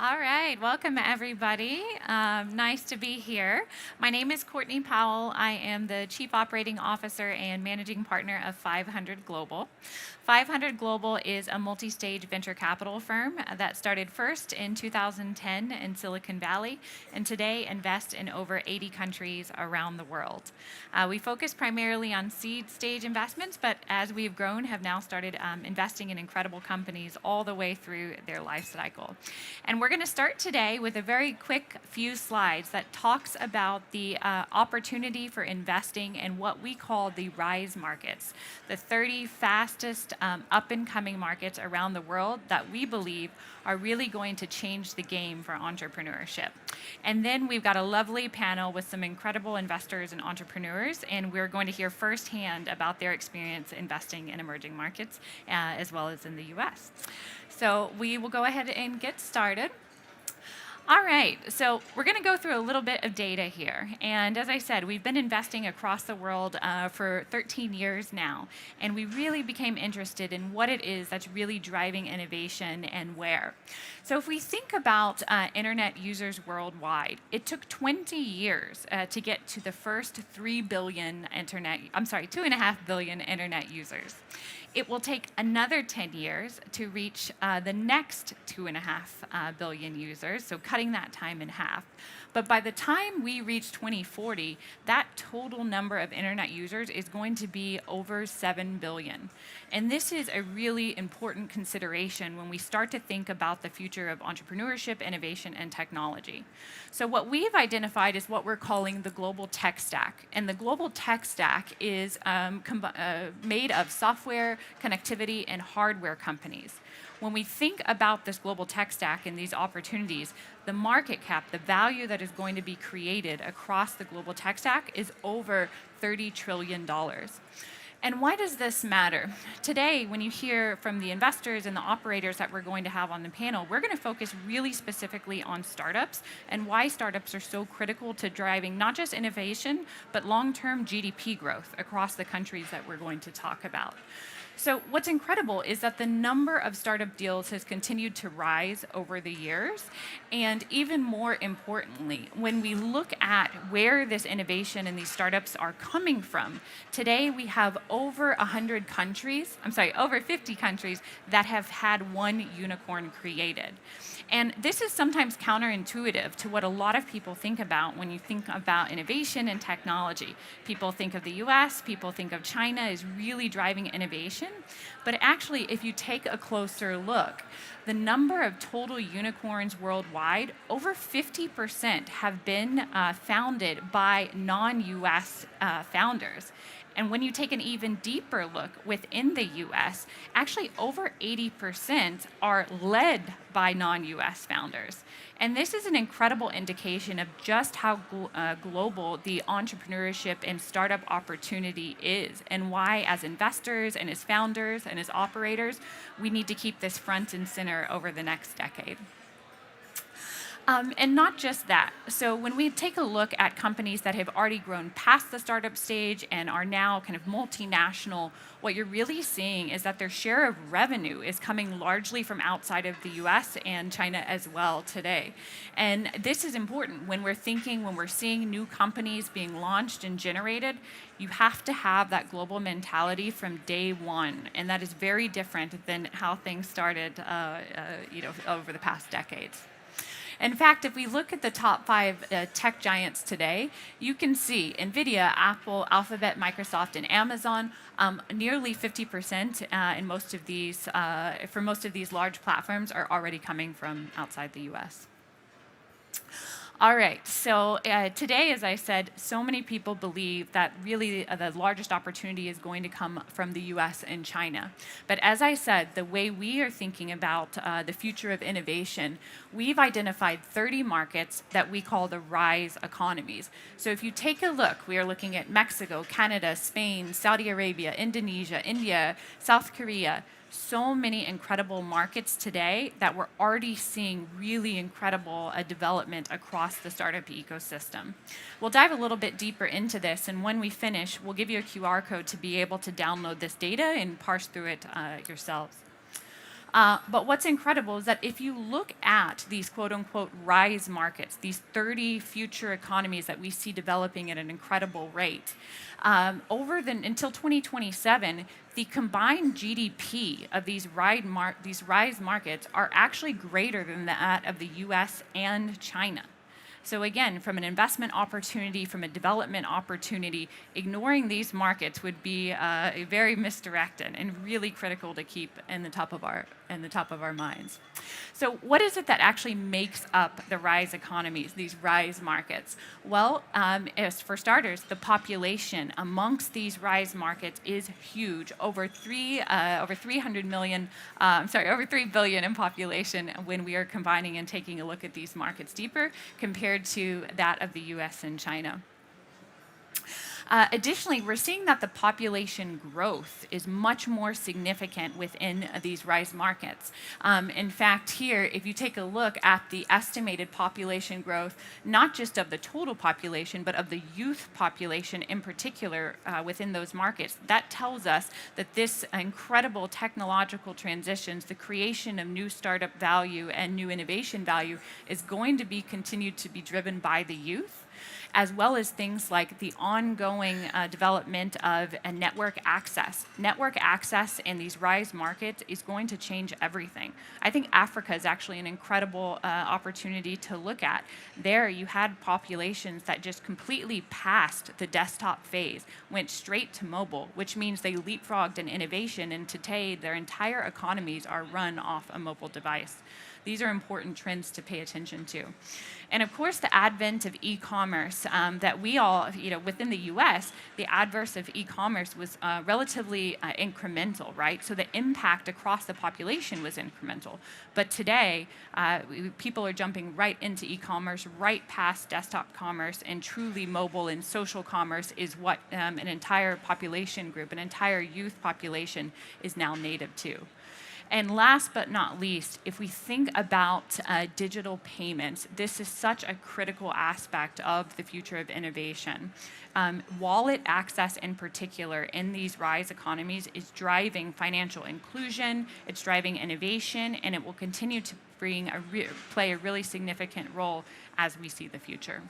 All right, welcome everybody. Nice to be here. My name is Courtney Powell. I am the Chief Operating Officer and Managing Partner of 500 Global. 500 Global is a multi-stage venture capital firm that started first in 2010 in Silicon Valley and today invests in over 80 countries around the world. We focus primarily on seed stage investments, but as we've grown, have now started investing in incredible companies all the way through their life cycle. And we're going to start today with a very quick few slides that talks about the opportunity for investing in what we call the rise markets, the 30 fastest up-and-coming markets around the world that we believe are really going to change the game for entrepreneurship. And then we've got a lovely panel with some incredible investors and entrepreneurs, and we're going to hear firsthand about their experience investing in emerging markets as well as in the US. So we will go ahead and get started. All right, so we're going to go through a little bit of data here. And as I said, we've been investing across the world for 13 years now. And we really became interested in what it is that's really driving innovation and where. So if we think about internet users worldwide, it took 20 years to get to the first 3 billion 2.5 billion internet users. It will take another 10 years to reach the next 2.5 billion users, so cutting that time in half. But by the time we reach 2040, that total number of internet users is going to be over 7 billion. And this is a really important consideration when we start to think about the future of entrepreneurship, innovation, and technology. So what we've identified is what we're calling the global tech stack. And the global tech stack is made of software, connectivity, and hardware companies. When we think about this global tech stack and these opportunities, the market cap, the value that is going to be created across the global tech stack is over $30 trillion. And why does this matter? Today, when you hear from the investors and the operators that we're going to have on the panel, we're going to focus really specifically on startups and why startups are so critical to driving not just innovation, but long-term GDP growth across the countries that we're going to talk about. So what's incredible is that the number of startup deals has continued to rise over the years. And even more importantly, when we look at where this innovation and these startups are coming from, today we have over 50 countries that have had one unicorn created. And this is sometimes counterintuitive to what a lot of people think about when you think about innovation and technology. People think of the US, people think of China as really driving innovation. But actually, if you take a closer look, the number of total unicorns worldwide, over 50% have been founded by non-US founders. And when you take an even deeper look within the US, actually over 80% are led by non-US founders. And this is an incredible indication of just how global the entrepreneurship and startup opportunity is, and why as investors and as founders and as operators, we need to keep this front and center over the next decade. And not just that. So when we take a look at companies that have already grown past the startup stage and are now kind of multinational, what you're really seeing is that their share of revenue is coming largely from outside of the US and China as well today. And this is important when we're seeing new companies being launched and generated, you have to have that global mentality from day one. And that is very different than how things started over the past decades. In fact, if we look at the top 5 tech giants today, you can see NVIDIA, Apple, Alphabet, Microsoft, and Amazon, nearly 50% in most of these, for most of these large platforms are already coming from outside the US. All right, so today, as I said, so many people believe that really the largest opportunity is going to come from the US and China. But as I said, the way we are thinking about the future of innovation, we've identified 30 markets that we call the rise economies. So if you take a look, we are looking at Mexico, Canada, Spain, Saudi Arabia, Indonesia, India, South Korea. So many incredible markets today that we're already seeing really incredible development across the startup ecosystem. We'll dive a little bit deeper into this, and when we finish, we'll give you a QR code to be able to download this data and parse through it yourselves. But what's incredible is that if you look at these quote unquote rise markets, these 30 future economies that we see developing at an incredible rate, until 2027, the combined GDP of these rise markets are actually greater than that of the US and China. So again, from an investment opportunity, from a development opportunity, ignoring these markets would be very misdirected and really critical to keep in the top of our minds. So what is it that actually makes up the rise economies, these rise markets? Well, as for starters, the population amongst these rise markets is huge, over 300 million, over 3 billion in population when we are combining and taking a look at these markets deeper compared to that of the US and China. Additionally, we're seeing that the population growth is much more significant within these rise markets. In fact, here, if you take a look at the estimated population growth, not just of the total population, but of the youth population in particular within those markets, that tells us that this incredible technological transitions, the creation of new startup value and new innovation value is going to be continued to be driven by the youth, as well as things like the ongoing development of a network access. Network access in these rise markets is going to change everything. I think Africa is actually an incredible opportunity to look at. There you had populations that just completely passed the desktop phase, went straight to mobile, which means they leapfrogged in innovation, and today their entire economies are run off a mobile device. These are important trends to pay attention to. And of course, the advent of e-commerce that we all, within the US, the adverse of e-commerce was relatively incremental, right? So the impact across the population was incremental. But today, people are jumping right into e-commerce, right past desktop commerce, and truly mobile and social commerce is what an entire population group, an entire youth population is now native to. And last but not least, if we think about digital payments, this is such a critical aspect of the future of innovation. Wallet access in particular in these rise economies is driving financial inclusion, it's driving innovation, and it will continue to play a really significant role as we see the future.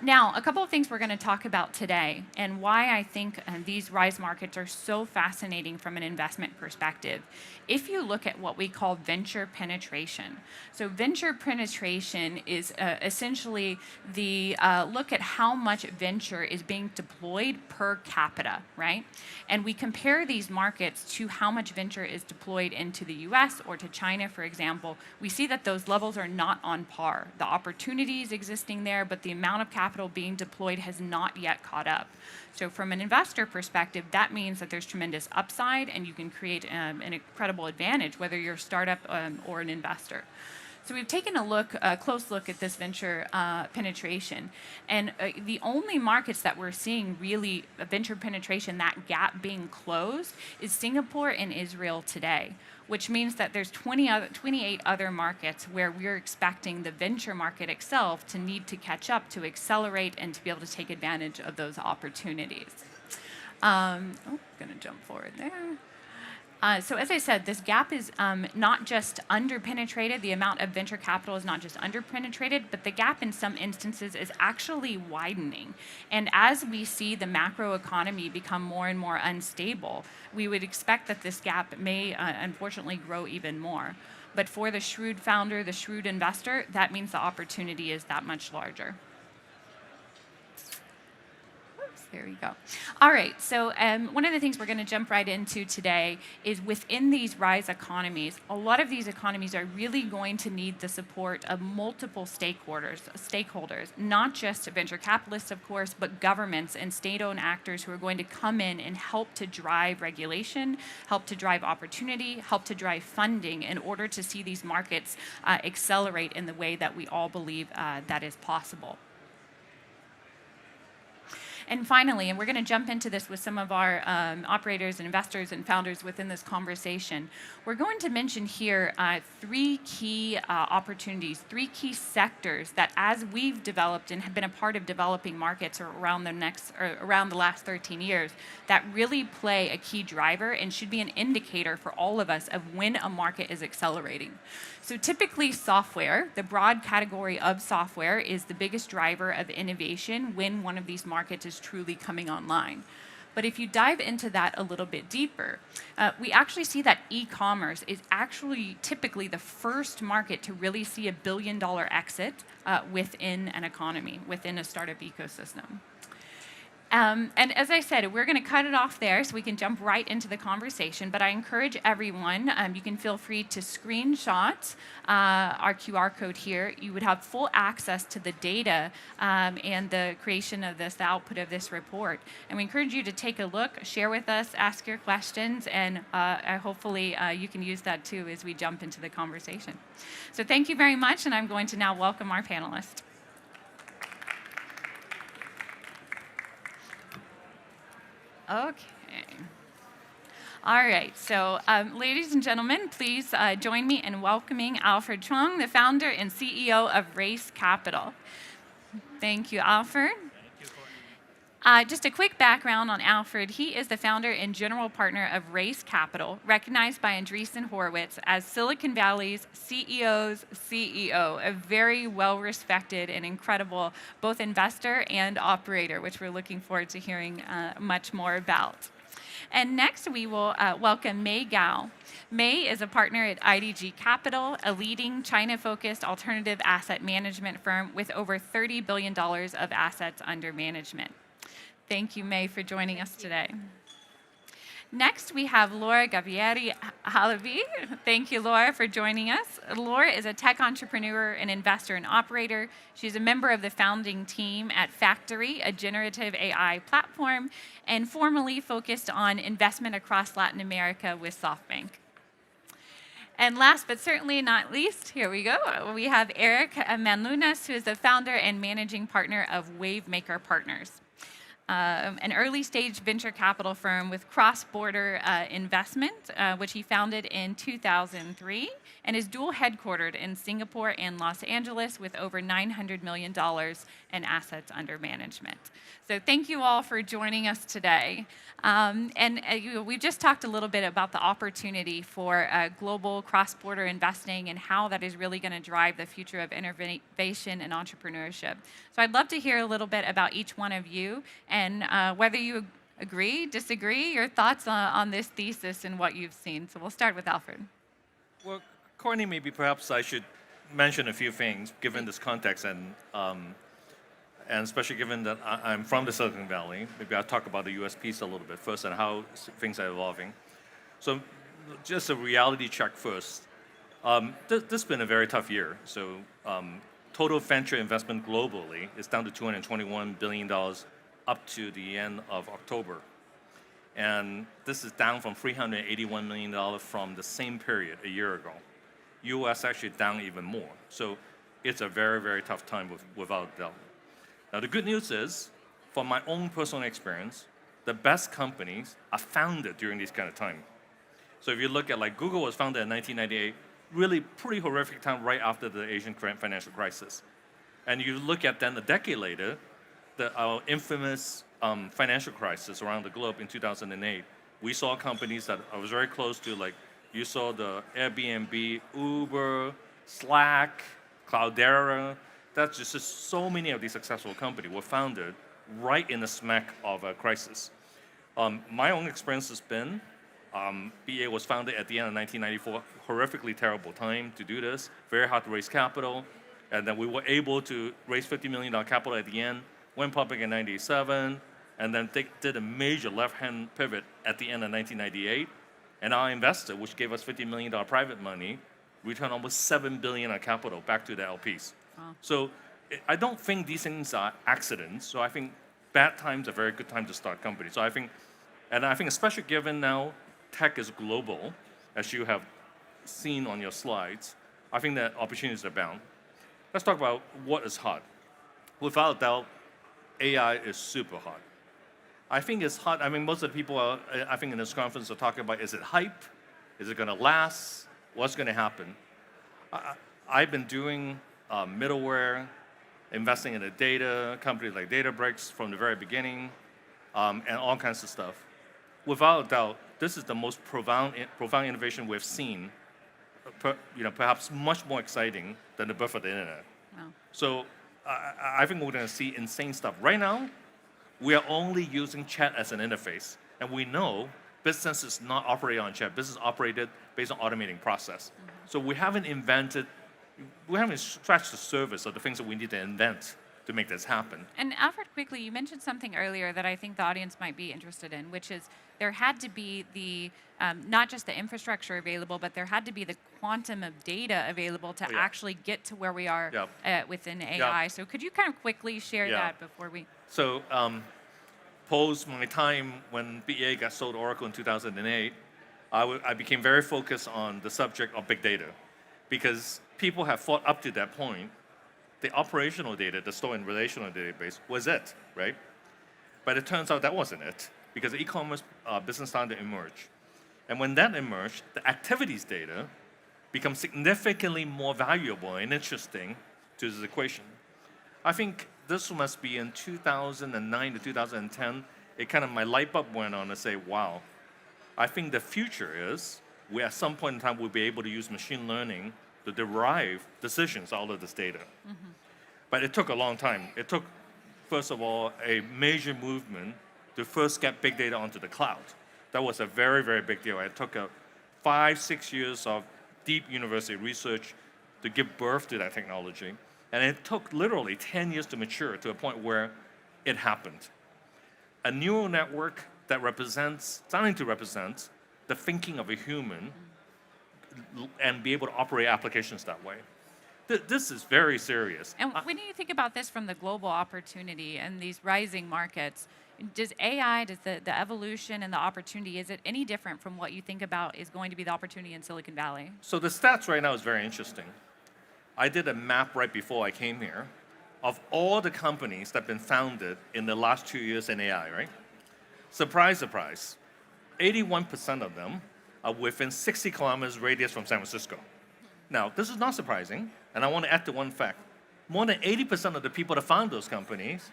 Now, a couple of things we're going to talk about today and why I think these rise markets are so fascinating from an investment perspective. If you look at what we call venture penetration, so venture penetration is essentially the look at how much venture is being deployed per capita, right? And we compare these markets to how much venture is deployed into the US or to China, for example. We see that those levels are not on par. The opportunities existing there, but the amount of capital being deployed has not yet caught up. So from an investor perspective, that means that there's tremendous upside and you can create an incredible advantage, whether you're a startup or an investor. So we've taken a close look at this venture penetration. And the only markets that we're seeing really venture penetration, that gap being closed, is Singapore and Israel today, which means that there's 28 other markets where we're expecting the venture market itself to need to catch up, to accelerate, and to be able to take advantage of those opportunities. Going to jump forward there. So as I said, this gap is not just underpenetrated. The amount of venture capital is not just underpenetrated, but the gap in some instances is actually widening. And as we see the macro economy become more and more unstable, we would expect that this gap may unfortunately grow even more. But for the shrewd founder, the shrewd investor, that means the opportunity is that much larger. There we go. All right, so one of the things we're going to jump right into today is within these rise economies, a lot of these economies are really going to need the support of multiple stakeholders, not just venture capitalists, of course, but governments and state-owned actors who are going to come in and help to drive regulation, help to drive opportunity, help to drive funding in order to see these markets accelerate in the way that we all believe that is possible. And finally, and we're going to jump into this with some of our operators and investors and founders within this conversation, we're going to mention here three key opportunities, three key sectors that as we've developed and have been a part of developing markets around the last 13 years, that really play a key driver and should be an indicator for all of us of when a market is accelerating. So typically software, the broad category of software, is the biggest driver of innovation when one of these markets is truly coming online. But if you dive into that a little bit deeper, we actually see that e-commerce is actually typically the first market to really see $1 billion exit within an economy, within a startup ecosystem. And as I said, we're going to cut it off there so we can jump right into the conversation. But I encourage everyone, you can feel free to screenshot our QR code here. You would have full access to the data and the creation of this, the output of this report. And we encourage you to take a look, share with us, ask your questions, and hopefully you can use that too as we jump into the conversation. So thank you very much, and I'm going to now welcome our panelists. Okay. All right, so ladies and gentlemen, please join me in welcoming Alfred Chuang, the founder and CEO of Race Capital. Thank you, Alfred. Just a quick background on Alfred. He is the founder and general partner of Race Capital, recognized by Andreessen Horowitz as Silicon Valley's CEO's CEO, a very well-respected and incredible both investor and operator, which we're looking forward to hearing much more about. And next, we will welcome Mei Gao. Mei is a partner at IDG Capital, a leading China-focused alternative asset management firm with over $30 billion of assets under management. Thank you, Mei, for joining us today. Next, we have Laura Gavieri-Halaby. Thank you, Laura, for joining us. Laura is a tech entrepreneur, an investor, and operator. She's a member of the founding team at Faktory, a generative AI platform, and formerly focused on investment across Latin America with SoftBank. And last but certainly not least, here we go, we have Eric Manlunas, who is the founder and managing partner of Wavemaker Partners, an early-stage venture capital firm with cross-border investment, which he founded in 2003, and is dual-headquartered in Singapore and Los Angeles with over $900 million in assets under management. So thank you all for joining us today. We just talked a little bit about the opportunity for global cross-border investing and how that is really going to drive the future of innovation and entrepreneurship. So I'd love to hear a little bit about each one of you and whether you agree, disagree, your thoughts on this thesis and what you've seen. So we'll start with Alfred. Well, Courtney, maybe perhaps I should mention a few things given this context and especially given that I'm from the Silicon Valley. Maybe I'll talk about the US piece a little bit first and how things are evolving. So just a reality check first. This has been a very tough year. So total venture investment globally is down to $221 billion up to the end of October. And this is down from $381 million from the same period a year ago. US actually down even more. So it's a very, very tough time without doubt. Now the good news is, from my own personal experience, the best companies are founded during this kind of time. So if you look at like Google was founded in 1998, really pretty horrific time right after the Asian financial crisis. And you look at then a decade later, our infamous financial crisis around the globe in 2008, we saw companies that I was very close to, like you saw the Airbnb, Uber, Slack, Cloudera. That's just so many of these successful companies were founded right in the smack of a crisis. My own experience has been, BA was founded at the end of 1994, horrifically terrible time to do this, very hard to raise capital, and then we were able to raise $50 million capital at the end, went public in 97, and then did a major left-hand pivot at the end of 1998, and our investor, which gave us $50 million private money, returned almost $7 billion of capital back to the LPs. Wow. So I don't think these things are accidents. So I think bad times are a very good time to start companies. So I think especially given now tech is global, as you have seen on your slides, I think that opportunities abound. Let's talk about what is hot. Without a doubt, AI is super hot. I think it's hard. I mean, most of the people, I think, in this conference are talking about, is it hype? Is it going to last? What's going to happen? I've been doing middleware, investing in the data, companies like Databricks from the very beginning, and all kinds of stuff. Without a doubt, this is the most profound innovation we've seen, perhaps much more exciting than the birth of the internet. Wow. So I think we're going to see insane stuff. Right now, we are only using chat as an interface, and we know business is not operated on chat. Business is operated based on automating process. So we haven't scratched the surface of the things that we need to invent to make this happen. And Alfred, quickly, you mentioned something earlier that I think the audience might be interested in, which is there had to be the not just the infrastructure available, but there had to be the quantum of data available to actually get to where we are within AI. So could you kind of quickly share that before we? So post my time when BEA got sold to Oracle in 2008, I became very focused on the subject of big data, because people have thought up to that point the operational data, the stored in relational database, was it, right? But it turns out that wasn't it, because the e-commerce business started to emerge. And when that emerged, the activities data becomes significantly more valuable and interesting to this equation. I think this must be in 2009 to 2010, my light bulb went on to say, wow, I think the future is we at some point in time will be able to use machine learning to derive decisions out of this data. But it took a long time. It took, first of all, a major movement to first get big data onto the cloud. That was a very, very big deal. It took 5-6 years of deep university research to give birth to that technology. And it took literally 10 years to mature to a point where it happened. A neural network that starting to represent the thinking of a human and be able to operate applications that way. This is very serious. And when you think about this from the global opportunity and these rising markets, does AI, does the evolution and the opportunity, is it any different from what you think about is going to be the opportunity in Silicon Valley? So the stats right now is very interesting. I did a map right before I came here of all the companies that have been founded in the last 2 years in AI, right? Surprise, surprise. 81% of them are within 60 kilometers radius from San Francisco. Now, this is not surprising, and I want to add to one fact. More than 80% of the people that found those companies,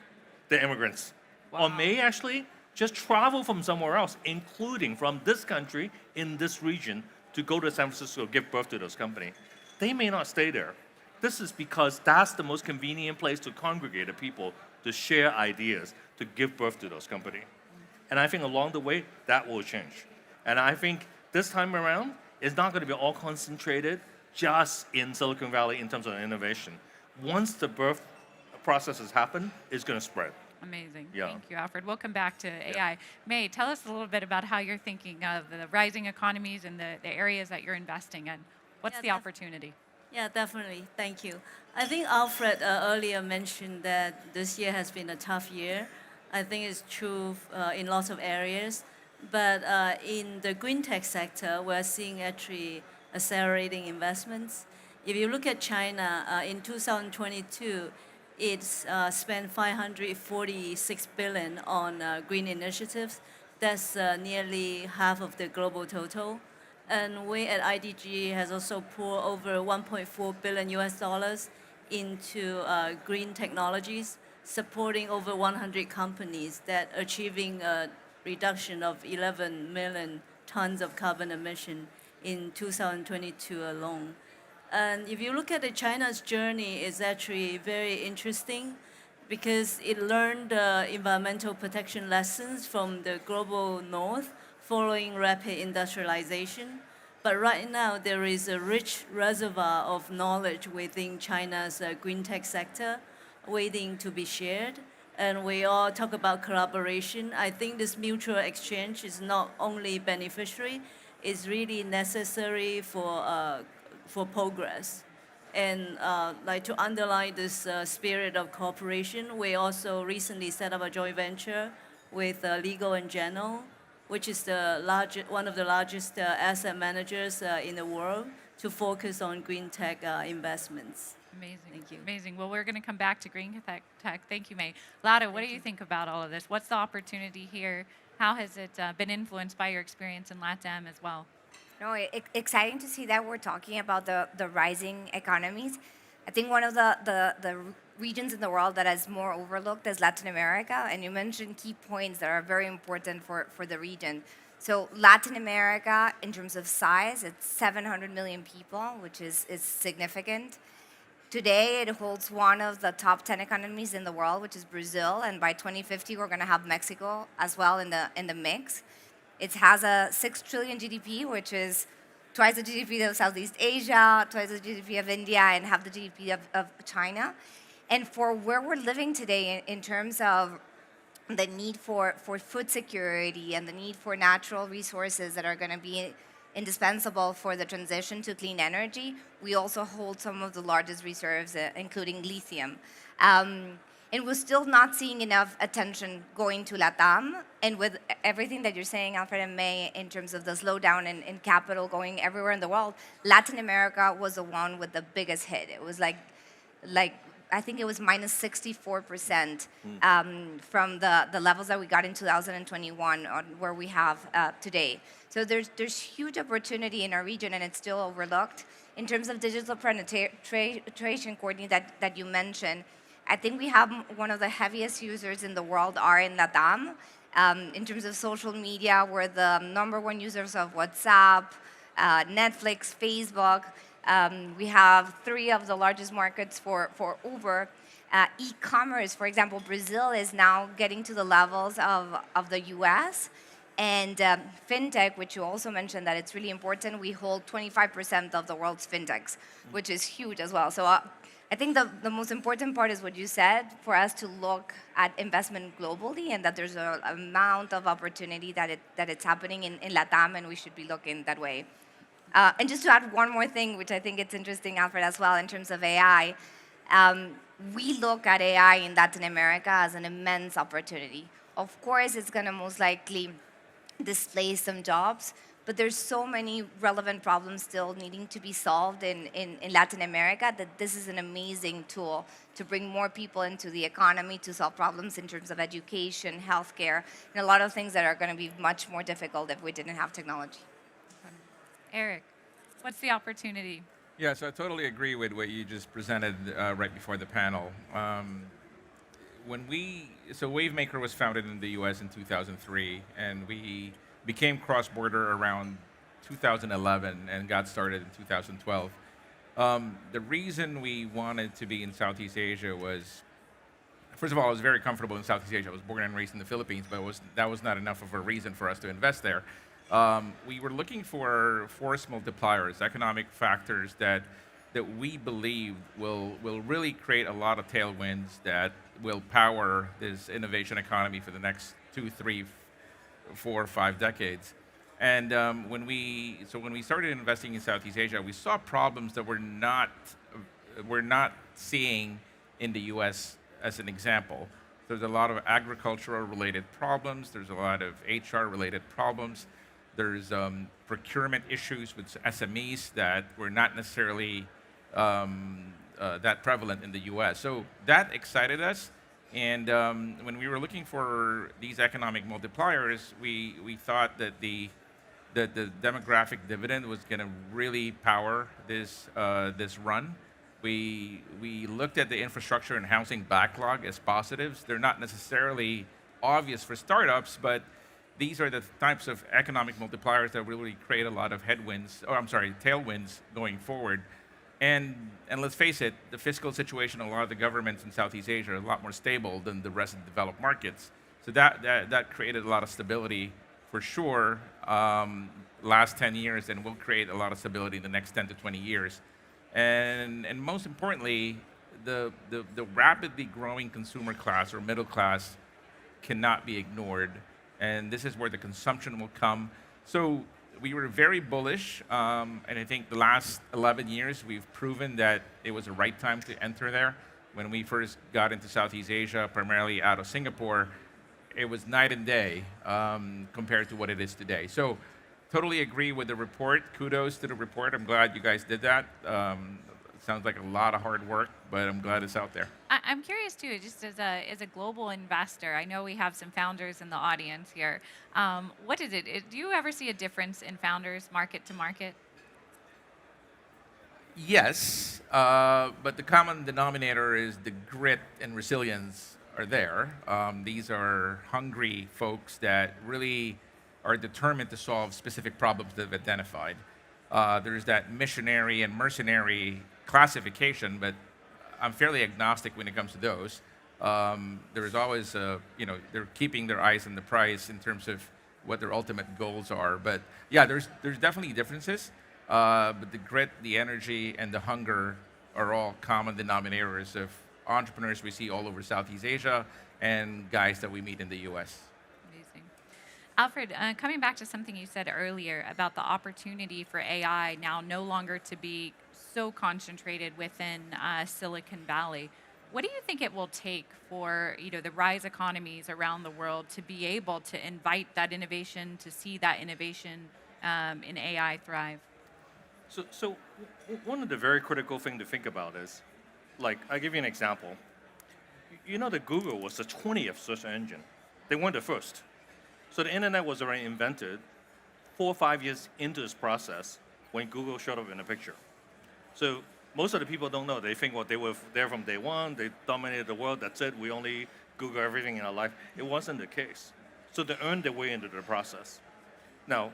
they're immigrants. Or may actually just travel from somewhere else, including from this country in this region, to go to San Francisco to give birth to those companies. They may not stay there. This is because that's the most convenient place to congregate the people, to share ideas, to give birth to those companies. And I think along the way, that will change. And I think this time around, it's not going to be all concentrated just in Silicon Valley in terms of innovation. Once the birth process has happened, it's going to spread. Amazing. Thank you, Alfred. We'll come back to AI. May, tell us a little bit about how you're thinking of the rising economies and the areas that you're investing in. What's the opportunity? Yeah, definitely. Thank you. I think Alfred earlier mentioned that this year has been a tough year. I think it's true in lots of areas. But in the green tech sector, we're seeing actually accelerating investments. If you look at China, in 2022, it's spent 546 billion on green initiatives. That's nearly half of the global total. And we at IDG has also poured over 1.4 billion US dollars into green technologies, supporting over 100 companies that are achieving a reduction of 11 million tons of carbon emission in 2022 alone. And if you look at China's journey, it's actually very interesting because it learned environmental protection lessons from the global north following rapid industrialization. But right now, there is a rich reservoir of knowledge within China's green tech sector waiting to be shared. And we all talk about collaboration. I think this mutual exchange is not only beneficiary, it's really necessary for progress. And like to underline this spirit of cooperation, we also recently set up a joint venture with Legal & General, which is one of the largest asset managers in the world, to focus on green tech investments. Amazing. Thank you. Amazing. Well, we're going to come back to green tech. Thank you, May. Lada, what do you think about all of this? What's the opportunity here? How has it been influenced by your experience in LATAM as well? No, exciting to see that we're talking about the rising economies. I think one of the regions in the world that is more overlooked is Latin America, and you mentioned key points that are very important for the region. So Latin America, in terms of size, it's 700 million people, which is significant. Today, it holds one of the top 10 economies in the world, which is Brazil, and by 2050, we're going to have Mexico as well in the mix. It has a 6 trillion GDP, which is twice the GDP of Southeast Asia, twice the GDP of India, and half the GDP of China. And for where we're living today in terms of the need for food security and the need for natural resources that are going to be indispensable for the transition to clean energy, we also hold some of the largest reserves, including lithium. And we're still not seeing enough attention going to LATAM. And with everything that you're saying, Alfred and May, in terms of the slowdown in capital going everywhere in the world, Latin America was the one with the biggest hit. It was like I think it was minus 64% from the levels that we got in 2021 on where we have today. So there's huge opportunity in our region, and it's still overlooked. In terms of digital penetration, Courtney, that you mentioned, I think we have one of the heaviest users in the world are in LATAM. In terms of social media, we're the #1 users of WhatsApp, Netflix, Facebook. We have 3 of the largest markets for Uber. E-commerce, for example, Brazil is now getting to the levels of the US. And fintech, which you also mentioned that it's really important, we hold 25% of the world's fintechs, which is huge as well. So I think the most important part is what you said, for us to look at investment globally, and that there's an amount of opportunity that it's happening in LATAM, and we should be looking that way. And just to add one more thing, which I think it's interesting, Alfred, as well, in terms of AI, we look at AI in Latin America as an immense opportunity. Of course, it's going to most likely displace some jobs, but there's so many relevant problems still needing to be solved in Latin America that this is an amazing tool to bring more people into the economy, to solve problems in terms of education, healthcare, and a lot of things that are going to be much more difficult if we didn't have technology. Eric, what's the opportunity? Yeah, so I totally agree with what you just presented right before the panel. So Wavemaker was founded in the US in 2003, and we became cross-border around 2011 and got started in 2012. The reason we wanted to be in Southeast Asia was, first of all, I was very comfortable in Southeast Asia. I was born and raised in the Philippines, but that was not enough of a reason for us to invest there. We were looking for force multipliers, economic factors that we believe will really create a lot of tailwinds that will power this innovation economy for the next 2, 3, 4, 5 decades. And when we started investing in Southeast Asia, we saw problems that we're not seeing in the U.S. as an example. There's a lot of agricultural related problems. There's a lot of HR related problems. There's procurement issues with SMEs that were not necessarily that prevalent in the U.S. So that excited us. And when we were looking for these economic multipliers, we thought that the demographic dividend was going to really power this run. We looked at the infrastructure and housing backlog as positives. They're not necessarily obvious for startups, but these are the types of economic multipliers that really create a lot of tailwinds going forward. And let's face it, the fiscal situation in a lot of the governments in Southeast Asia are a lot more stable than the rest of the developed markets. So that created a lot of stability for sure last 10 years, and will create a lot of stability in the next 10 to 20 years. And most importantly, the rapidly growing consumer class or middle class cannot be ignored. And this is where the consumption will come. So we were very bullish, and I think the last 11 years we've proven that it was the right time to enter there. When we first got into Southeast Asia, primarily out of Singapore, it was night and day compared to what it is today. So totally agree with the report. Kudos to the report. I'm glad you guys did that. It sounds like a lot of hard work, but I'm glad it's out there. I'm curious too, just as a global investor. I know we have some founders in the audience here. What is it? Do you ever see a difference in founders market to market? Yes, but the common denominator is the grit and resilience are there. These are hungry folks that really are determined to solve specific problems they've identified. There's that missionary and mercenary classification, but I'm fairly agnostic when it comes to those. There's always, they're keeping their eyes on the prize in terms of what their ultimate goals are. But yeah, there's definitely differences. But the grit, the energy, and the hunger are all common denominators of entrepreneurs we see all over Southeast Asia and guys that we meet in the U.S. Amazing. Alfred, coming back to something you said earlier about the opportunity for AI now no longer to be so concentrated within Silicon Valley, what do you think it will take for the rise economies around the world to be able to invite that innovation, to see that innovation in AI thrive? So one of the very critical thing to think about is, like, I'll give you an example. You know that Google was the 20th search engine. They weren't the first. So the internet was already invented 4 or 5 years into this process when Google showed up in the picture. So most of the people don't know. They think, well, they were there from day one. They dominated the world. That's it. We only Google everything in our life. It wasn't the case. So they earned their way into the process. Now,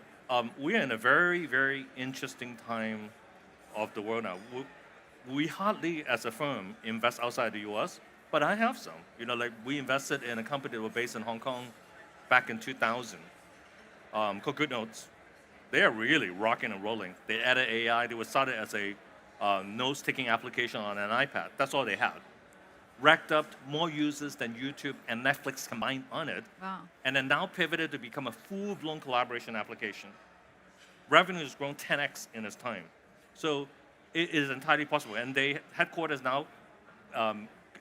we're in a very, very interesting time of the world now. We hardly, as a firm, invest outside the U.S., but I have some. Like we invested in a company that was based in Hong Kong back in 2000, called GoodNotes. They are really rocking and rolling. They added AI. They were started as a notes-taking application on an iPad. That's all they had. Racked up more users than YouTube and Netflix combined on it. Wow. And then now pivoted to become a full-blown collaboration application. Revenue has grown 10x in its time. So it is entirely possible. And they headquarters now,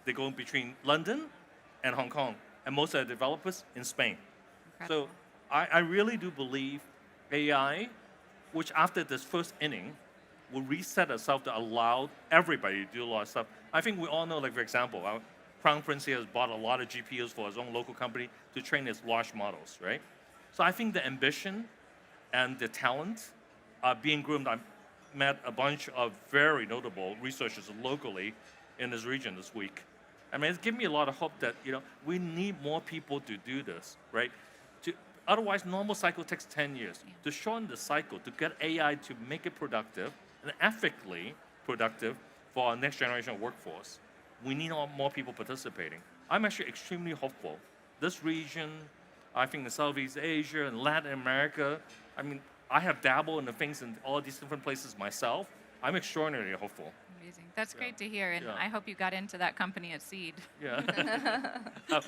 they go between London and Hong Kong. And most of the developers in Spain. Incredible. So I really do believe AI, which after this first inning, will reset itself to allow everybody to do a lot of stuff. I think we all know, like for example, our Crown Prince here has bought a lot of GPUs for his own local company to train his large models, right? So I think the ambition and the talent are being groomed. I met a bunch of very notable researchers locally in this region this week. I mean, it's given me a lot of hope that we need more people to do this, right? Otherwise, normal cycle takes 10 years. Yeah. To shorten the cycle, to get AI to make it productive and ethically productive for our next generation workforce, we need more people participating. I'm actually extremely hopeful. This region, I think in Southeast Asia and Latin America, I mean, I have dabbled in the things in all these different places myself. I'm extraordinarily hopeful. Amazing. That's great to hear, and Yeah. I hope you got into that company at seed. Yeah.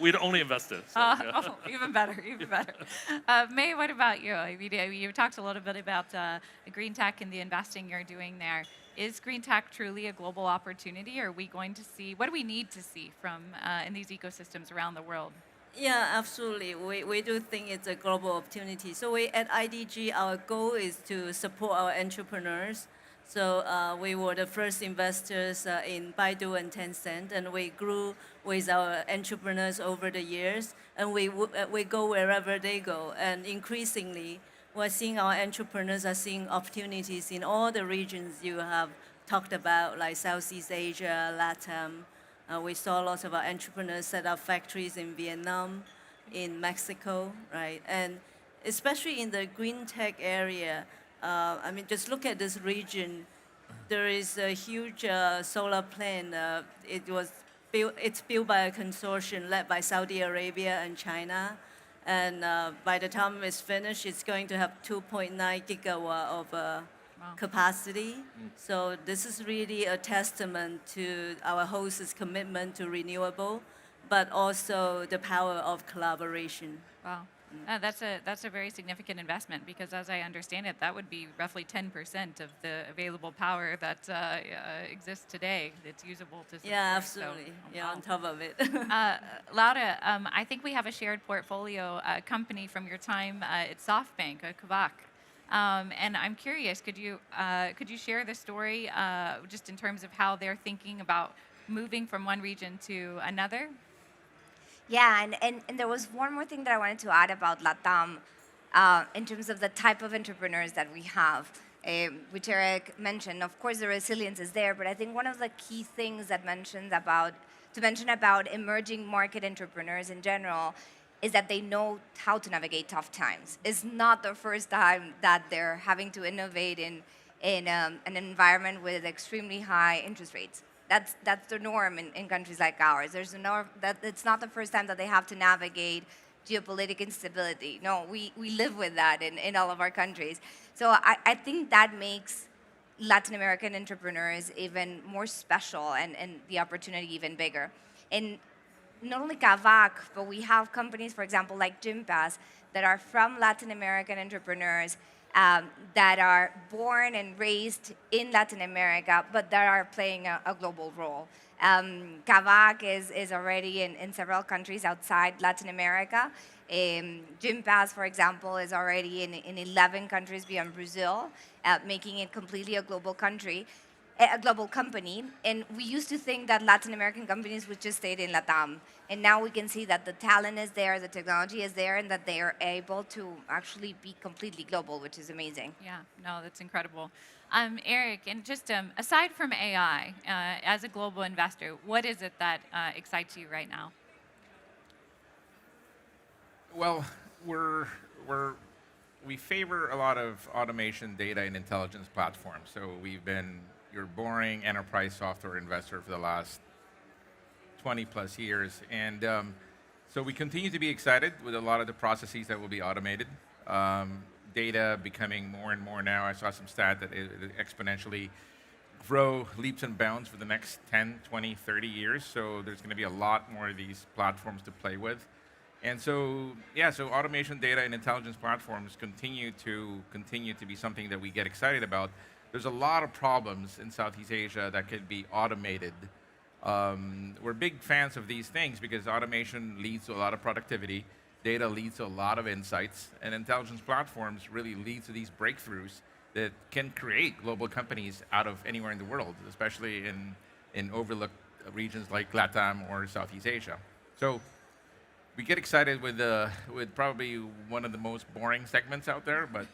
We're the only investor. So, yeah. Oh, even better, even better. May, what about you? I mean, you talked a little bit about green tech and the investing you're doing there. Is green tech truly a global opportunity, or are we going to see, what do we need to see from in these ecosystems around the world? Yeah, absolutely. We do think it's a global opportunity. So we at IDG, our goal is to support our entrepreneurs. So we were the first investors in Baidu and Tencent, and we grew with our entrepreneurs over the years, and we go wherever they go. And increasingly, we're seeing our entrepreneurs are seeing opportunities in all the regions you have talked about, like Southeast Asia, LATAM. We saw lots of our entrepreneurs set up factories in Vietnam, in Mexico, right? And especially in the green tech area, I mean, just look at this region. There is a huge solar plant. It's built by a consortium led by Saudi Arabia and China. And by the time it's finished, it's going to have 2.9 gigawatt of capacity. So this is really a testament to our host's commitment to renewable, but also the power of collaboration. Wow. That's a very significant investment, because as I understand it, that would be roughly 10% of the available power that exists today that's usable to support. Yeah, absolutely. So, Yeah, wow. on top of it. Laura, I think we have a shared portfolio company from your time at SoftBank, Kavak. And I'm curious, could you share the story just in terms of how they're thinking about moving from one region to another? Yeah, and there was one more thing that I wanted to add about LATAM in terms of the type of entrepreneurs that we have, which Eric mentioned. Of course, the resilience is there, but I think one of the key things that mention about emerging market entrepreneurs in general is that they know how to navigate tough times. It's not the first time that they're having to innovate in an environment with extremely high interest rates. That's the norm in countries like ours. There's a norm that it's not the first time that they have to navigate geopolitical instability. No, we live with that in all of our countries. So I think that makes Latin American entrepreneurs even more special and the opportunity even bigger. And not only Kavak, but we have companies, for example, like Gympass, that are from Latin American entrepreneurs that are born and raised in Latin America, but that are playing a global role. Kavak is already in several countries outside Latin America. Gympass, for example, is already in 11 countries beyond Brazil, making it completely a global country, a global company. And we used to think that Latin American companies would just stay in LATAM. And now we can see that the talent is there, the technology is there, and that they are able to actually be completely global, which is amazing. Yeah, no, that's incredible. Eric, and just aside from AI, as a global investor, what is it that excites you right now? Well, we favor a lot of automation, data, and intelligence platforms. So we've been your boring enterprise software investor for the last 20 plus years. And so we continue to be excited with a lot of the processes that will be automated. Data becoming more and more now. I saw some stat that it exponentially grow leaps and bounds for the next 10, 20, 30 years. So there's going to be a lot more of these platforms to play with. And so, yeah, so automation, data, and intelligence platforms continue to be something that we get excited about. There's a lot of problems in Southeast Asia that could be automated. We're big fans of these things because automation leads to a lot of productivity, data leads to a lot of insights, and intelligence platforms really lead to these breakthroughs that can create global companies out of anywhere in the world, especially in overlooked regions like LATAM or Southeast Asia. So we get excited with probably one of the most boring segments out there, but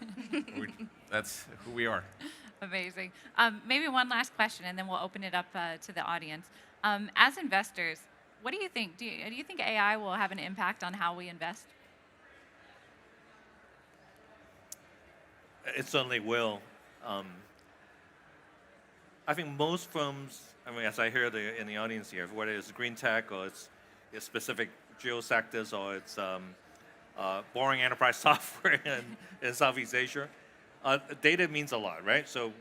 that's who we are. Amazing. Maybe one last question, and then we'll open it up to the audience. As investors, what do you think? Do you think AI will have an impact on how we invest? It certainly will. I think most firms, I mean, as I hear in the audience here, whether it's green tech or it's specific geo sectors or it's boring enterprise software in Southeast Asia, data means a lot, right? So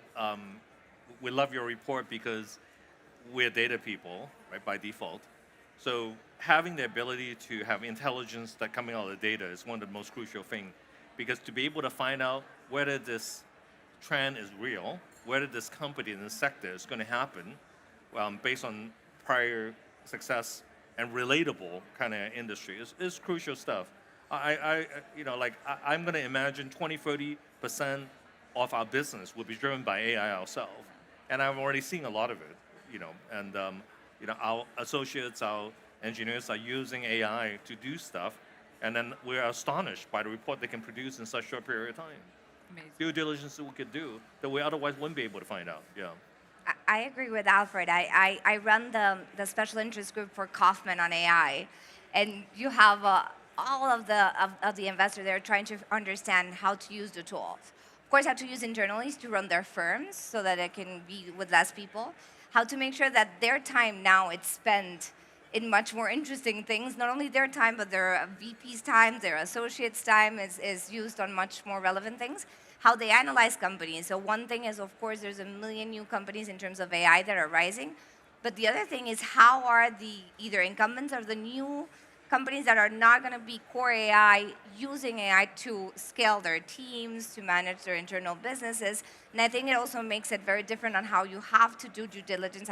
we love your report because we're data people, right, by default. So having the ability to have intelligence that coming out of the data is one of the most crucial things, because to be able to find out whether this trend is real, whether this company in this sector is going to happen based on prior success and relatable kind of industry is crucial stuff. I'm going to imagine 20-30% of our business will be driven by AI ourselves, and I'm already seeing a lot of it. Our associates, our engineers are using AI to do stuff, and then we're astonished by the report they can produce in such a short period of time. Amazing. Due diligence we could do that we otherwise wouldn't be able to find out. Yeah. I agree with Alfred. I run the special interest group for Kaufman on AI, and you have all of the investors there trying to understand how to use the tools. Of course, how to use internally to run their firms so that it can be with less people. How to make sure that their time now is spent in much more interesting things. Not only their time, but their VP's time, their associates' time is used on much more relevant things. How they analyze companies. So one thing is, of course, there's a million new companies in terms of AI that are rising. But the other thing is, how are the either incumbents or the new companies that are not going to be core AI using AI to scale their teams, to manage their internal businesses? And I think it also makes it very different on how you have to do due diligence.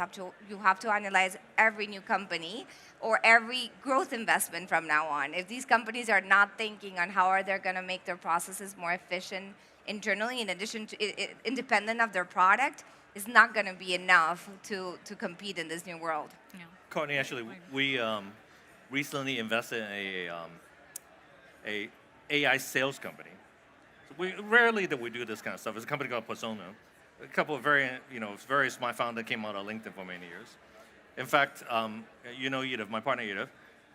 You have to analyze every new company or every growth investment from now on. If these companies are not thinking on how are they going to make their processes more efficient, internally, in addition to independent of their product, is not going to be enough to compete in this new world. Yeah. Courtney, actually, we recently invested in a AI sales company. So we rarely that we do this kind of stuff. It's a company called Persona. A couple of very smart founders came out of LinkedIn for many years. In fact, Edith, my partner Edith,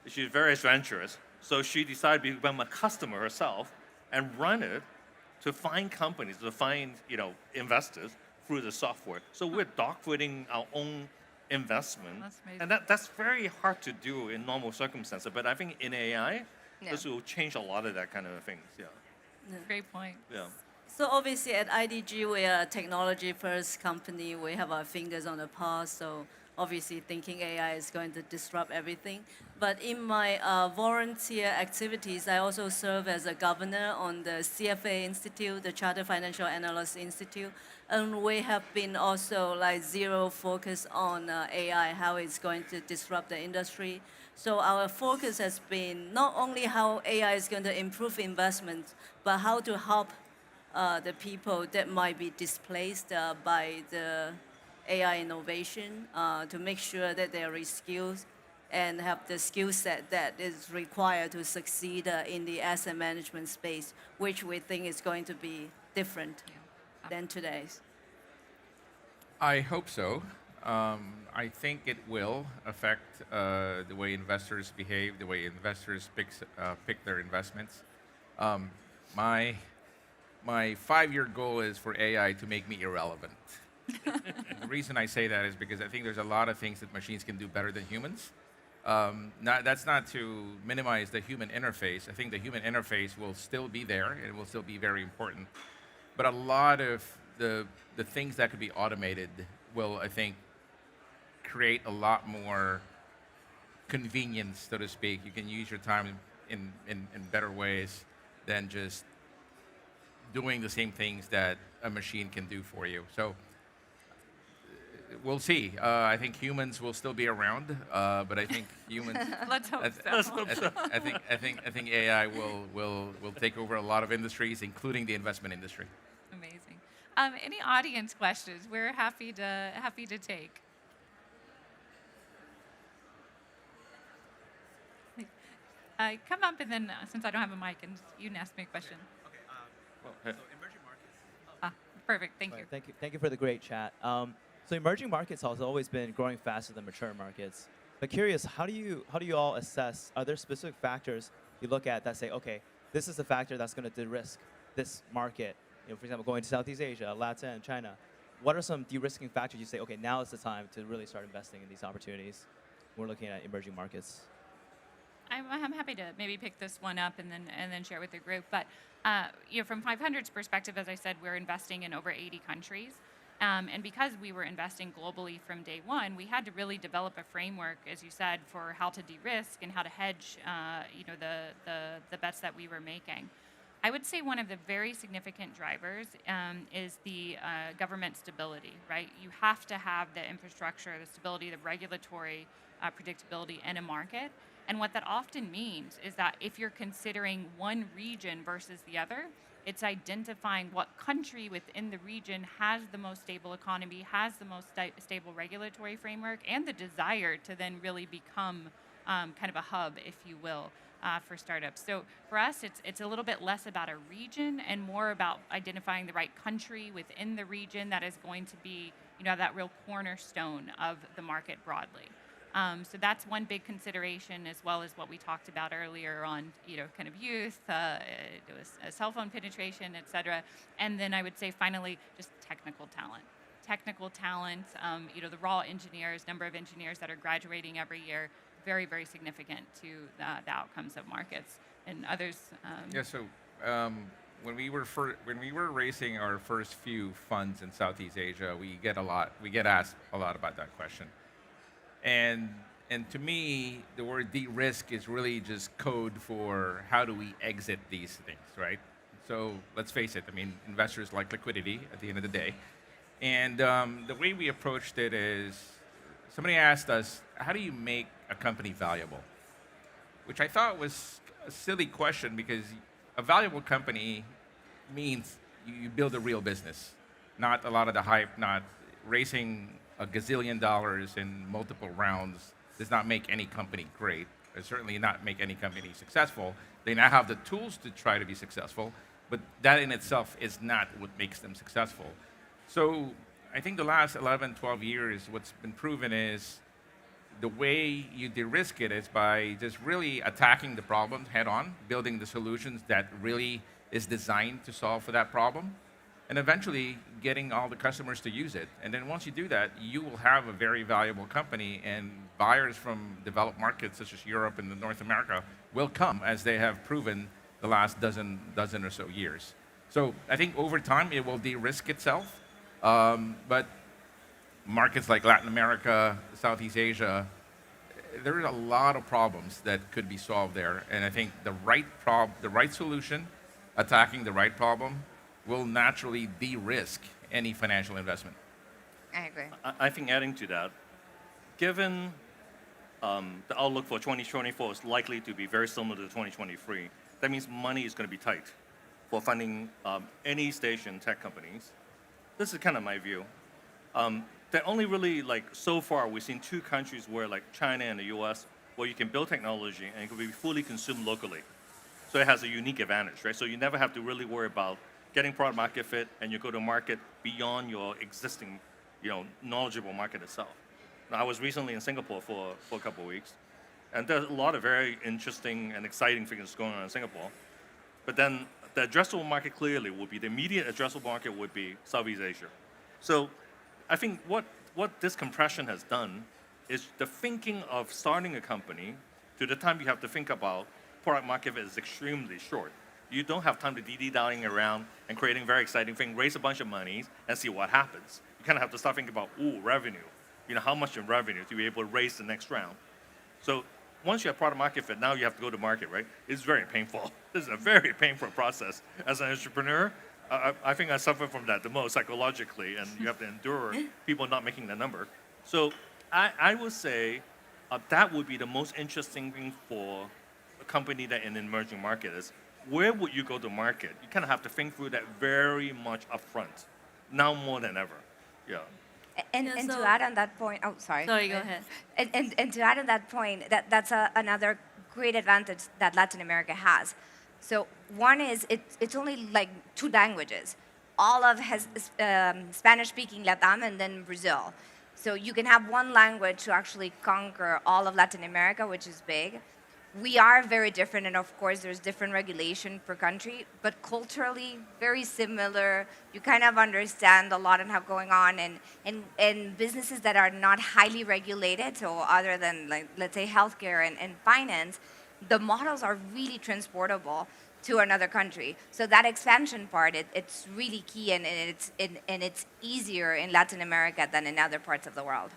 she's very adventurous. So she decided to become a customer herself and run it to find companies, to find investors through the software. So we're dogfooding our own investment, That's amazing. and that's very hard to do in normal circumstances. But I think in AI, Yeah. this will change a lot of that kind of things. Yeah, Great point. yeah. So obviously at IDG, we are a technology-first company. We have our fingers on the pulse. So obviously thinking AI is going to disrupt everything. But in my volunteer activities, I also serve as a governor on the CFA Institute, the Chartered Financial Analyst Institute. And we have been also like zero focus on AI, how it's going to disrupt the industry. So our focus has been not only how AI is going to improve investments, but how to help the people that might be displaced by the AI innovation to make sure that they are reskilled and have the skill set that is required to succeed in the asset management space, which we think is going to be different than today's. I hope so. I think it will affect the way investors behave, the way investors pick their investments. My 5-year goal is for AI to make me irrelevant. And the reason I say that is because I think there's a lot of things that machines can do better than humans. That's not to minimize the human interface. I think the human interface will still be there and it will still be very important. But a lot of the things that could be automated will, I think, create a lot more convenience, so to speak. You can use your time in better ways than just doing the same things that a machine can do for you. So we'll see. I think humans will still be around, but I think humans. Let's hope so. I think AI will take over a lot of industries, including the investment industry. Amazing. Any audience questions? We're happy to take. Come up and then, since I don't have a mic, and you can ask me a question. Well, So emerging markets. Ah, perfect. Thank you. Right, thank you for the great chat. So emerging markets has always been growing faster than mature markets. But curious, how do you all assess? Are there specific factors you look at that say, okay, this is the factor that's going to de-risk this market? For example, going to Southeast Asia, LATAM, China. What are some de-risking factors you say, okay, now is the time to really start investing in these opportunities? We're looking at emerging markets. I'm happy to maybe pick this one up and then share with the group. But from 500's perspective, as I said, we're investing in over 80 countries. And because we were investing globally from day one, we had to really develop a framework, as you said, for how to de-risk and how to hedge, the bets that we were making. I would say one of the very significant drivers is the government stability, right? You have to have the infrastructure, the stability, the regulatory predictability in a market. And what that often means is that if you're considering one region versus the other, it's identifying what country within the region has the most stable economy, has the most stable regulatory framework, and the desire to then really become kind of a hub, if you will, for startups. So for us, it's a little bit less about a region and more about identifying the right country within the region that is going to be, that real cornerstone of the market broadly. So that's one big consideration, as well as what we talked about earlier on, kind of youth, cell phone penetration, et cetera. And then I would say finally, just technical talent. The raw engineers, number of engineers that are graduating every year, very, very significant to the outcomes of markets and others. Yeah. So when we were raising our first few funds in Southeast Asia, we get asked a lot about that question. And to me, the word de-risk is really just code for how do we exit these things, right? So let's face it. I mean, investors like liquidity at the end of the day. And the way we approached it is, somebody asked us, how do you make a company valuable? Which I thought was a silly question, because a valuable company means you build a real business, not a lot of the hype, not raising a gazillion dollars in multiple rounds does not make any company great, or certainly not make any company successful. They now have the tools to try to be successful, but that in itself is not what makes them successful. So I think the last 11, 12 years, what's been proven is the way you de-risk it is by just really attacking the problems head on, building the solutions that really is designed to solve for that problem, and eventually getting all the customers to use it. And then once you do that, you will have a very valuable company, and buyers from developed markets such as Europe and North America will come, as they have proven the last dozen or so years. So I think over time it will de-risk itself, but markets like Latin America, Southeast Asia, there are a lot of problems that could be solved there. And I think the right solution, attacking the right problem, will naturally de-risk any financial investment. I agree. I think adding to that, given the outlook for 2024 is likely to be very similar to 2023, that means money is going to be tight for funding any stage in tech companies. This is kind of my view. That only really, like, so far, we've seen two countries where, like China and the US, where you can build technology and it can be fully consumed locally. So it has a unique advantage, right? So you never have to really worry about getting product market fit, and you go to market beyond your existing, knowledgeable market itself. Now, I was recently in Singapore for a couple of weeks, and there's a lot of very interesting and exciting things going on in Singapore. But then the addressable market clearly would be, the immediate addressable market would be Southeast Asia. So I think what this compression has done is the thinking of starting a company to the time you have to think about product market fit is extremely short. You don't have time to dilly-dallying around and creating very exciting thing, raise a bunch of money and see what happens. You kind of have to start thinking about, revenue. How much in revenue to be able to raise the next round. So once you have product market fit, now you have to go to market, right? It's very painful. This is a very painful process. As an entrepreneur, I think I suffer from that the most psychologically, and you have to endure people not making the number. So I would say that would be the most interesting thing for a company that in an emerging market is, where would you go to market? You kind of have to think through that very much upfront, now more than ever. Yeah. And Yeah, to so- add on that point, sorry. Sorry, go ahead. And to add on that point, that's another great advantage that Latin America has. So one is it's only like two languages. All of has Spanish-speaking LATAM and then Brazil. So you can have one language to actually conquer all of Latin America, which is big. We are very different, and of course, there's different regulation per country, but culturally very similar. You kind of understand a lot of what's going on, and businesses that are not highly regulated, so other than, like, let's say healthcare and finance, the models are really transportable to another country. So that expansion part, it's really key, and it's easier in Latin America than in other parts of the world.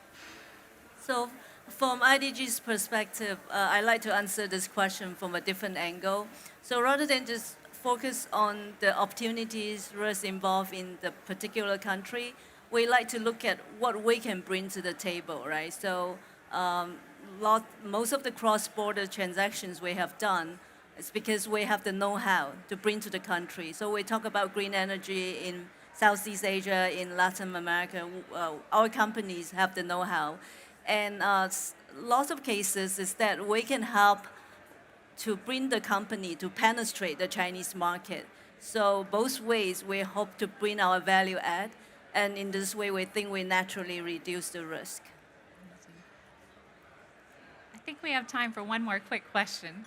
So from IDG's perspective, I like to answer this question from a different angle. So rather than just focus on the opportunities, risks involved in the particular country, we like to look at what we can bring to the table, right? So most of the cross-border transactions we have done is because we have the know-how to bring to the country. So we talk about green energy in Southeast Asia, in Latin America. Our companies have the know-how. And lots of cases is that we can help to bring the company to penetrate the Chinese market. So both ways, we hope to bring our value add, and in this way, we think we naturally reduce the risk. I think we have time for one more quick question.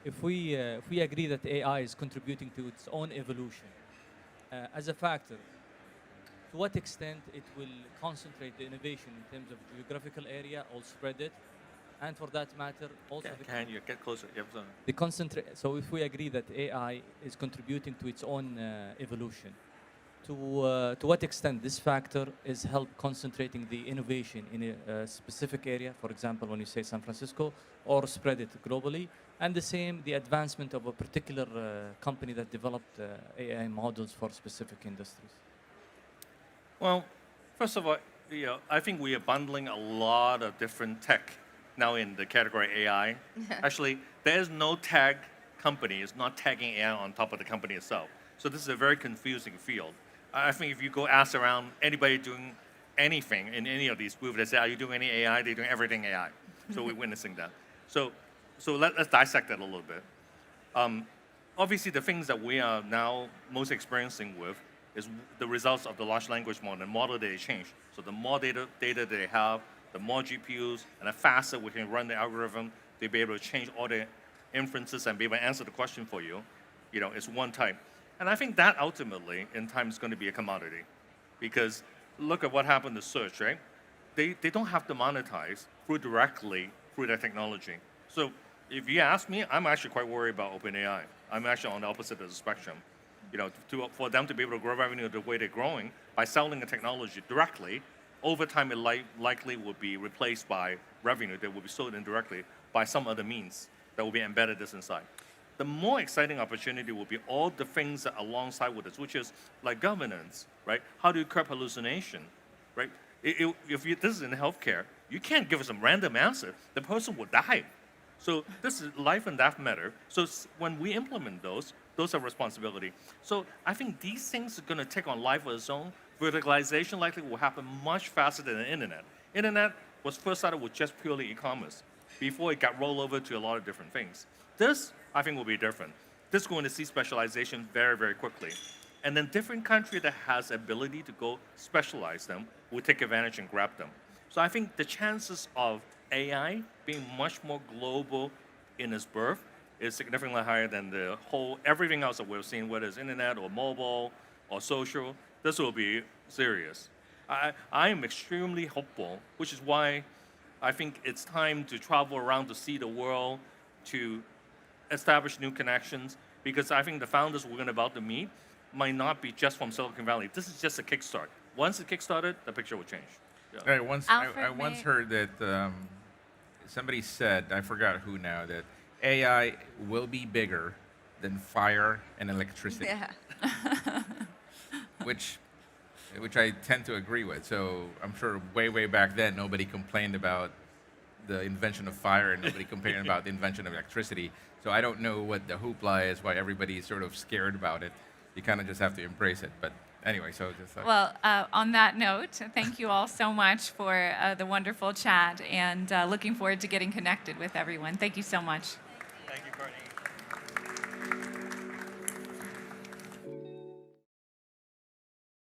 If we agree that AI is contributing to its own evolution as a factor, to what extent it will concentrate the innovation in terms of geographical area or spread it, and for that matter, also Can you get closer? Yeah, the concentrate. So if we agree that AI is contributing to its own evolution, to what extent this factor is help concentrating the innovation in a specific area, for example, when you say San Francisco, or spread it globally, and the same, the advancement of a particular company that developed AI models for specific industries. Well, first of all, I think we are bundling a lot of different tech now in the category AI. Actually, there's no tag company is not tagging AI on top of the company itself. So this is a very confusing field. I think if you go ask around anybody doing anything in any of these groups, they say, "Are you doing any AI?" They're doing everything AI. So we're witnessing that. So let's dissect that a little bit. Obviously, the things that we are now most experiencing with is the results of the large language model, the model that they change. So the more data they have, the more GPUs, and the faster we can run the algorithm, they'll be able to change all the inferences and be able to answer the question for you. It's one type. And I think that ultimately, in time, is going to be a commodity. Because look at what happened to search, right? They don't have to monetize directly through their technology. So if you ask me, I'm actually quite worried about OpenAI. I'm actually on the opposite of the spectrum. For them to be able to grow revenue the way they're growing by selling the technology directly, over time it likely will be replaced by revenue that will be sold indirectly by some other means that will be embedded this inside. The more exciting opportunity will be all the things that alongside with this, which is like governance, right? How do you curb hallucination, right? This is in healthcare, you can't give us a random answer. The person will die. So this is life and death matter. So when we implement those are responsibility. So I think these things are going to take on life of its own. Verticalization likely will happen much faster than the internet. Internet was first started with just purely e-commerce before it got rolled over to a lot of different things. This, I think, will be different. This is going to see specialization very, very quickly. And then different country that has ability to go specialize them will take advantage and grab them. So I think the chances of AI being much more global in its birth is significantly higher than the whole everything else that we've seen, whether it's internet or mobile or social. This will be serious. I am extremely hopeful, which is why I think it's time to travel around to see the world, to establish new connections, because I think the founders we're about to meet might not be just from Silicon Valley. This is just a kickstart. Once it kickstarted, the picture will change. Yeah. I once heard that somebody said, I forgot who now, that AI will be bigger than fire and electricity. Yeah. which I tend to agree with. So I'm sure way back then nobody complained about the invention of fire and nobody complained about the invention of electricity. So I don't know what the hoopla is, why everybody's sort of scared about it. You kind of just have to embrace it. But anyway, so just Well, on that note, thank you all so much for the wonderful chat, and looking forward to getting connected with everyone. Thank you so much.